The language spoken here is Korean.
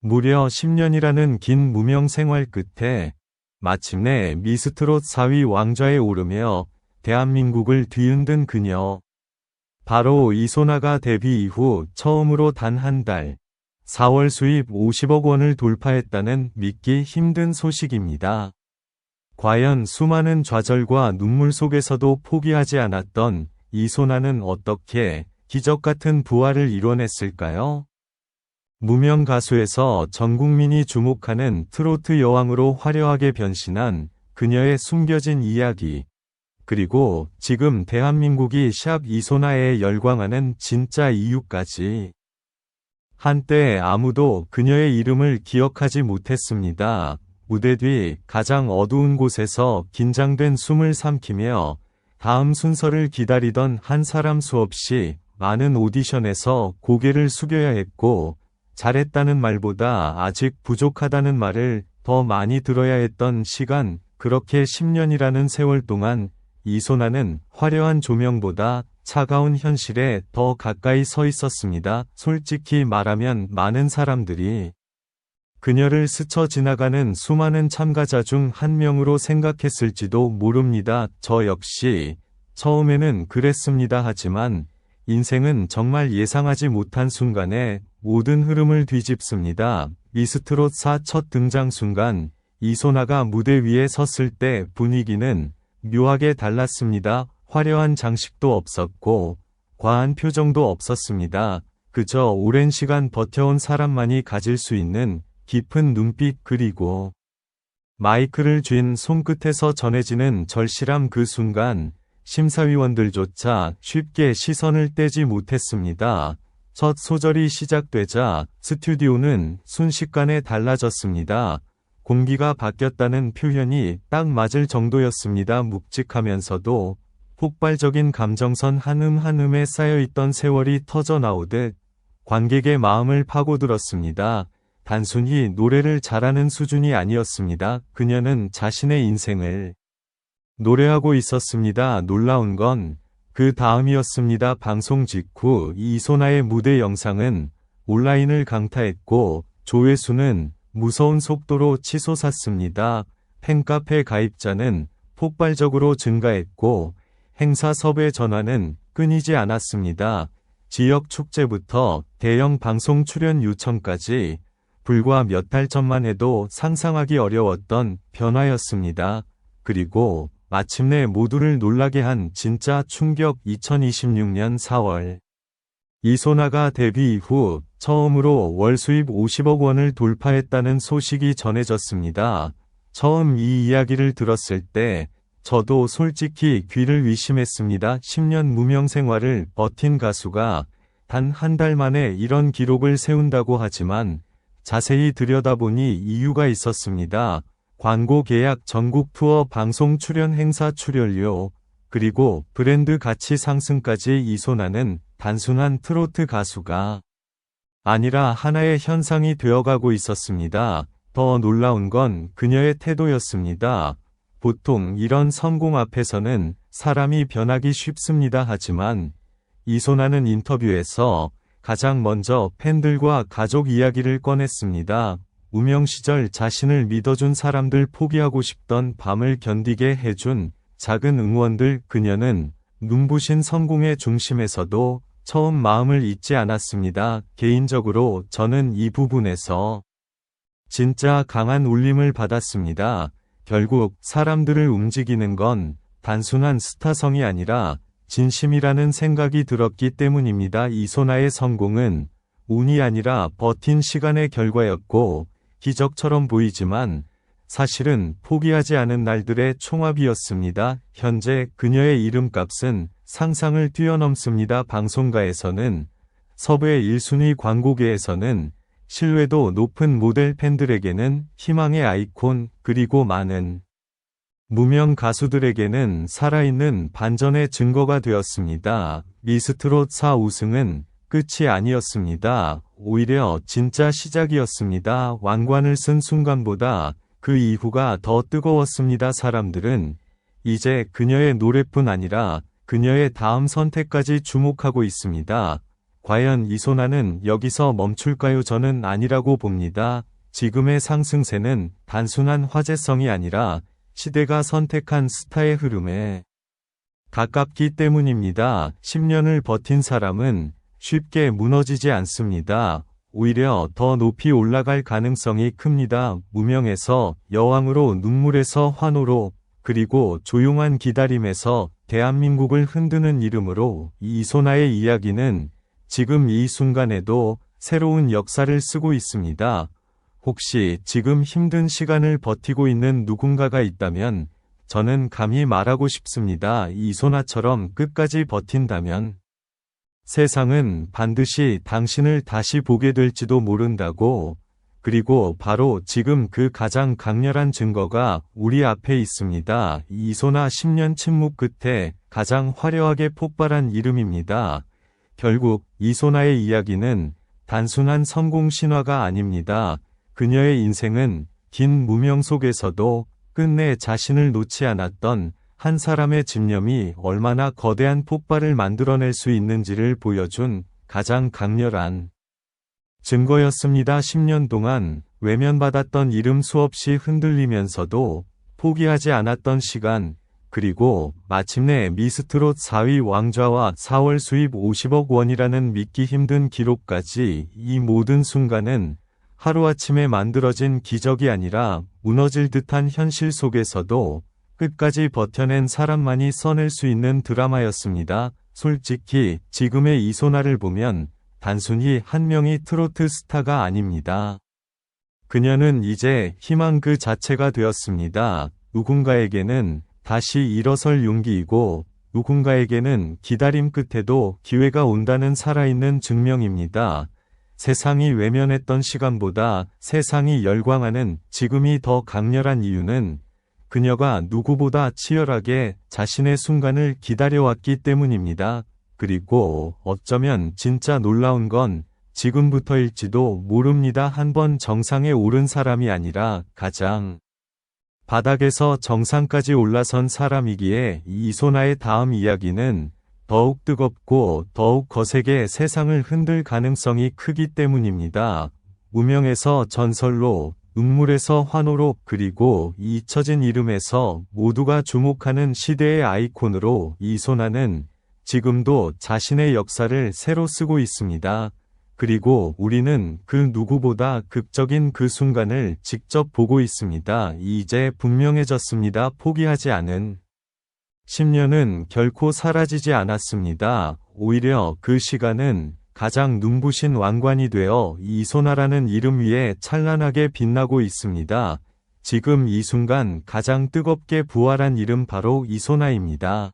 무려 10년이라는 긴 무명 생활 끝에 마침내 미스트롯 4위 왕좌에 오르며 대한민국을 뒤흔든 그녀. 바로 이소나가 데뷔 이후 처음으로 단 한 달, 4월 수입 50억 원을 돌파했다는 믿기 힘든 소식입니다. 과연 수많은 좌절과 눈물 속에서도 포기하지 않았던 이소나는 어떻게 기적 같은 부활을 이뤄냈을까요? 무명 가수에서 전 국민이 주목하는 트로트 여왕으로 화려하게 변신한 그녀의 숨겨진 이야기. 그리고 지금 대한민국이 샵 이소나에 열광하는 진짜 이유까지. 한때 아무도 그녀의 이름을 기억하지 못했습니다. 무대 뒤 가장 어두운 곳에서 긴장된 숨을 삼키며 다음 순서를 기다리던 한 사람, 수없이 많은 오디션에서 고개를 숙여야 했고, 잘했다는 말보다 아직 부족하다는 말을 더 많이 들어야 했던 시간. 그렇게 10년이라는 세월 동안 이소나는 화려한 조명보다 차가운 현실에 더 가까이 서 있었습니다. 솔직히 말하면 많은 사람들이 그녀를 스쳐 지나가는 수많은 참가자 중 한 명으로 생각했을지도 모릅니다. 저 역시 처음에는 그랬습니다. 하지만 인생은 정말 예상하지 못한 순간에 모든 흐름을 뒤집습니다. 미스트롯 4 첫 등장 순간 이소나가 무대 위에 섰을 때 분위기는 묘하게 달랐습니다. 화려한 장식도 없었고 과한 표정도 없었습니다. 그저 오랜 시간 버텨온 사람만이 가질 수 있는 깊은 눈빛, 그리고 마이크를 쥔 손끝에서 전해지는 절실함. 그 순간 심사위원들조차 쉽게 시선을 떼지 못했습니다. 첫 소절이 시작되자 스튜디오는 순식간에 달라졌습니다. 공기가 바뀌었다는 표현이 딱 맞을 정도였습니다. 묵직하면서도 폭발적인 감정선 한음 한음에 쌓여있던 세월이 터져나오듯 관객의 마음을 파고들었습니다. 단순히 노래를 잘하는 수준이 아니었습니다. 그녀는 자신의 인생을 노래하고 있었습니다. 놀라운 건 그 다음이었습니다. 방송 직후 이소나의 무대 영상은 온라인을 강타했고 조회수는 무서운 속도로 치솟았습니다. 팬카페 가입자는 폭발적으로 증가했고 행사 섭외 전화는 끊이지 않았습니다. 지역 축제부터 대형 방송 출연 요청까지 불과 몇 달 전만 해도 상상하기 어려웠던 변화였습니다. 그리고 마침내 모두를 놀라게 한 진짜 충격. 2026년 4월 이소나가 데뷔 이후 처음으로 월 수입 50억 원을 돌파했다는 소식이 전해졌습니다. 처음 이 이야기를 들었을 때 저도 솔직히 귀를 의심했습니다. 10년 무명 생활을 버틴 가수가 단 한 달 만에 이런 기록을 세운다고 하지만 자세히 들여다보니 이유가 있었습니다. 광고 계약, 전국 투어, 방송 출연, 행사 출연료, 그리고 브랜드 가치 상승까지. 이소나는 단순한 트로트 가수가 아니라 하나의 현상이 되어가고 있었습니다. 더 놀라운 건 그녀의 태도였습니다. 보통 이런 성공 앞에서는 사람이 변하기 쉽습니다. 하지만 이소나는 인터뷰에서 가장 먼저 팬들과 가족 이야기를 꺼냈습니다. 무명 시절 자신을 믿어준 사람들, 포기하고 싶던 밤을 견디게 해준 작은 응원들. 그녀는 눈부신 성공의 중심에서도 처음 마음을 잊지 않았습니다. 개인적으로 저는 이 부분에서 진짜 강한 울림을 받았습니다. 결국 사람들을 움직이는 건 단순한 스타성이 아니라 진심이라는 생각이 들었기 때문입니다. 이소나의 성공은 운이 아니라 버틴 시간의 결과였고, 기적처럼 보이지만 사실은 포기하지 않은 날들의 총합이었습니다. 현재 그녀의 이름값은 상상을 뛰어넘습니다. 방송가에서는 섭외 1순위, 광고계에서는 신뢰도 높은 모델, 팬들에게는 희망의 아이콘, 그리고 많은 무명 가수들에게는 살아있는 반전의 증거가 되었습니다. 미스트롯 4 우승은 끝이 아니었습니다. 오히려 진짜 시작이었습니다. 왕관을 쓴 순간보다 그 이후가 더 뜨거웠습니다. 사람들은 이제 그녀의 노래뿐 아니라 그녀의 다음 선택까지 주목하고 있습니다. 과연 이소나는 여기서 멈출까요? 저는 아니라고 봅니다. 지금의 상승세는 단순한 화제성이 아니라 시대가 선택한 스타의 흐름에 가깝기 때문입니다. 10년을 버틴 사람은 쉽게 무너지지 않습니다. 오히려 더 높이 올라갈 가능성이 큽니다. 무명에서 여왕으로, 눈물에서 환호로, 그리고 조용한 기다림에서 대한민국을 흔드는 이름으로 이소나의 이야기는 지금 이 순간에도 새로운 역사를 쓰고 있습니다. 혹시 지금 힘든 시간을 버티고 있는 누군가가 있다면 저는 감히 말하고 싶습니다. 이소나처럼 끝까지 버틴다면 세상은 반드시 당신을 다시 보게 될지도 모른다고. 그리고 바로 지금 그 가장 강렬한 증거가 우리 앞에 있습니다. 이소나 10년 침묵 끝에 가장 화려하게 폭발한 이름입니다. 결국 이소나의 이야기는 단순한 성공 신화가 아닙니다. 그녀의 인생은 긴 무명 속에서도 끝내 자신을 놓지 않았던 한 사람의 집념이 얼마나 거대한 폭발을 만들어낼 수 있는지를 보여준 가장 강렬한 증거였습니다. 10년 동안 외면받았던 이름 수없이 흔들리면서도 포기하지 않았던 시간, 그리고 마침내 미스트롯 4위 왕좌와 4월 수입 50억 원이라는 믿기 힘든 기록까지. 이 모든 순간은 하루아침에 만들어진 기적이 아니라 무너질 듯한 현실 속에서도 끝까지 버텨낸 사람만이 써낼 수 있는 드라마였습니다. 솔직히 지금의 이소나를 보면 단순히 한 명의 트로트 스타가 아닙니다. 그녀는 이제 희망 그 자체가 되었습니다. 누군가에게는 다시 일어설 용기이고, 누군가에게는 기다림 끝에도 기회가 온다는 살아있는 증명입니다. 세상이 외면했던 시간보다 세상이 열광하는 지금이 더 강렬한 이유는 그녀가 누구보다 치열하게 자신의 순간을 기다려왔기 때문입니다. 그리고 어쩌면 진짜 놀라운 건 지금부터일지도 모릅니다. 한 번 정상에 오른 사람이 아니라 가장 바닥에서 정상까지 올라선 사람이기에 이소나의 다음 이야기는 더욱 뜨겁고 더욱 거세게 세상을 흔들 가능성이 크기 때문입니다. 무명에서 전설로, 눈물에서 환호로, 그리고 잊혀진 이름에서 모두가 주목하는 시대의 아이콘으로 이소나는 지금도 자신의 역사를 새로 쓰고 있습니다. 그리고 우리는 그 누구보다 극적인 그 순간을 직접 보고 있습니다. 이제 분명해졌습니다. 포기하지 않은 10년은 결코 사라지지 않았습니다. 오히려 그 시간은 가장 눈부신 왕관이 되어 이소나라는 이름 위에 찬란하게 빛나고 있습니다. 지금 이 순간 가장 뜨겁게 부활한 이름 바로 이소나입니다.